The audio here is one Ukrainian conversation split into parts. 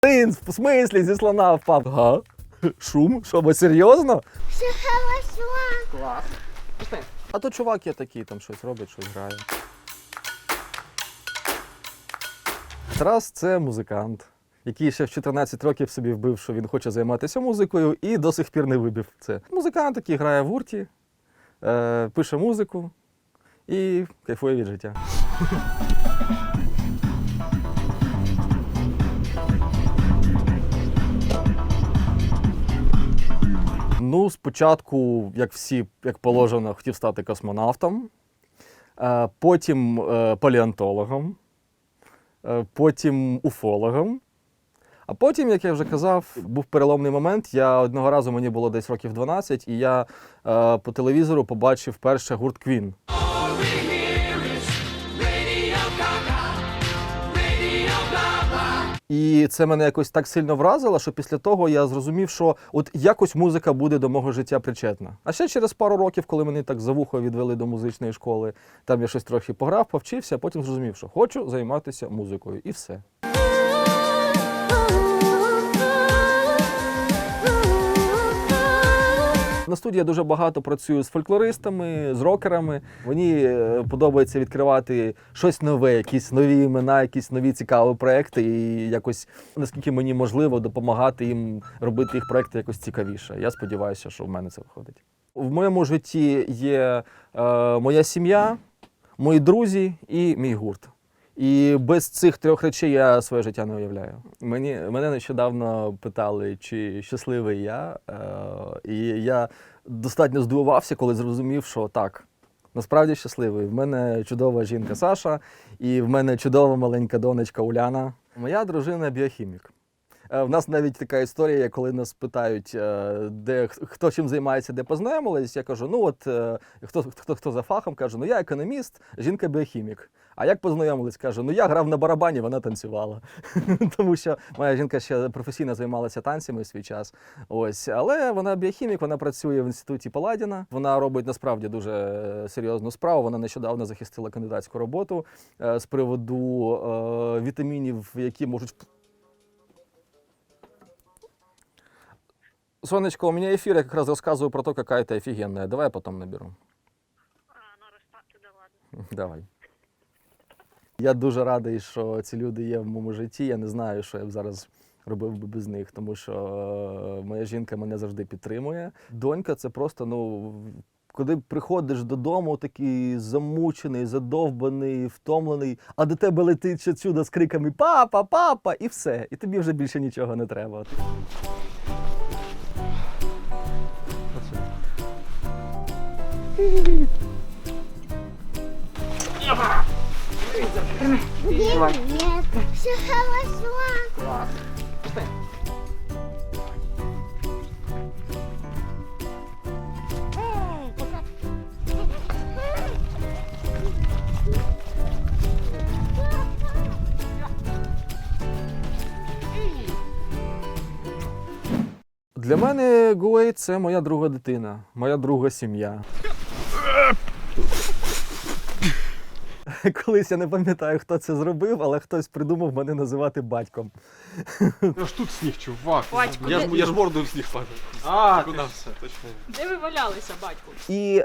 Принц, в смислі, зі слона впав. Ага. Шум? Що, бо серйозно? Все хорошо. Клас. А то чувак є такий, там щось робить, щось грає. Тарас – це музикант, який ще в 14 років собі вбив, що він хоче займатися музикою, і до сих пір не вибив це. Музикант, який грає в гурті, пише музику і кайфує від життя. Ну, спочатку, як всі, як положено, хотів стати космонавтом, потім палеонтологом, потім уфологом. А потім, як я вже казав, був переломний момент. Одного разу, мені було десь років 12, і я по телевізору побачив перше гурт Queen. І це мене якось так сильно вразило, що після того я зрозумів, що от якось музика буде до мого життя причетна. А ще через пару років, коли мене так за вухо відвели до музичної школи, там я щось трохи пограв, повчився, а потім зрозумів, що хочу займатися музикою. І все. На студії я дуже багато працюю з фольклористами, з рокерами. Мені подобається відкривати щось нове, якісь нові імена, якісь нові цікаві проекти і якось, наскільки мені можливо, допомагати їм робити їх проекти якось цікавіше. Я сподіваюся, що в мене це виходить. В моєму житті є моя сім'я, мої друзі і мій гурт. І без цих трьох речей я своє життя не уявляю. Мене нещодавно питали, чи щасливий я. І я достатньо здивувався, коли зрозумів, що так, насправді щасливий. В мене чудова жінка Саша, і в мене чудова маленька донечка Уляна. Моя дружина – біохімік. В нас навіть така історія, коли нас питають, хто чим займається, де познайомились, я кажу, ну от, хто за фахом, кажу, ну я економіст, жінка біохімік. А як познайомились, кажу, ну я грав на барабані, вона танцювала. Тому що моя жінка ще професійно займалася танцями в свій час. Ось. Але вона біохімік, вона працює в інституті Паладіна. Вона робить насправді дуже серйозну справу. Вона нещодавно захистила кандидатську роботу з приводу вітамінів, які можуть... Сонечко, у меня эфир, я как раз рассказываю про то, какая ты офигенная. Давай я потом наберу. Да ладно. Давай. Я дуже радий, що ці люди є в моєму житті. Я не знаю, що я б зараз робив би без них, тому що моя жінка мене завжди підтримує. Донька – це просто, ну, коли приходиш додому такий замучений, задовбаний, втомлений, а до тебе летить ще чудо з криками «Папа, папа!» і все. І тобі вже більше нічого не треба. Нет, все хорошо. Для мене Гуей – це моя друга дитина, моя друга сім'я. Колись я не пам'ятаю, хто це зробив, але хтось придумав мене називати батьком. Я ж тут сніг, чувак. Батько, Я ж мордою в сніг падав. А, Куди все, точно. де ви валялися, батьку? І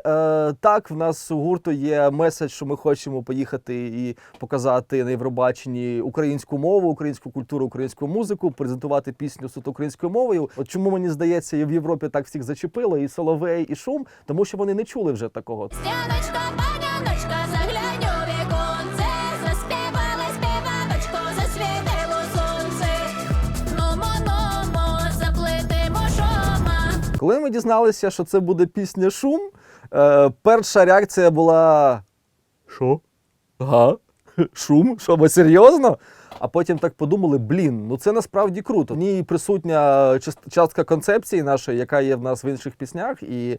так, в нас у гурту є меседж, що ми хочемо поїхати і показати на Євробаченні українську мову, українську культуру, українську музику, презентувати пісню суто українською мовою. От чому, мені здається, і в Європі так всіх зачепило, і Соловей, і Шум, тому що вони не чули вже такого. Стяночка, паняночка, заглянь у віконце, заспівала співаночко, засвітило сонце. Номо, заплетемо шома. Коли ми дізналися, що це буде пісня «Шум», перша реакція була «Що? Ага? Шум? Що, ви серйозно?» А потім так подумали, ну це насправді круто. В ній присутня частка концепції нашої, яка є в нас в інших піснях, і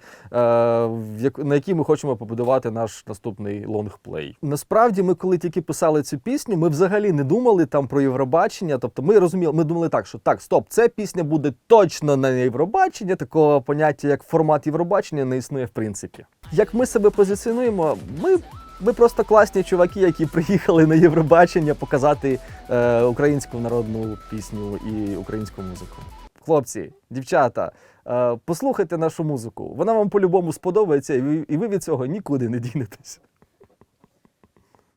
на якій ми хочемо побудувати наш наступний лонгплей. Насправді, ми коли тільки писали цю пісню, ми взагалі не думали там про Євробачення. Тобто ми розуміли, ми думали так, що так, стоп, ця пісня буде точно на Євробачення, такого поняття, як формат Євробачення, не існує в принципі. Як ми себе позиціонуємо? Ми Ви просто класні чуваки, які приїхали на Євробачення показати українську народну пісню і українську музику. Хлопці, дівчата, послухайте нашу музику. Вона вам по-любому сподобається, і ви від цього нікуди не дінетесь.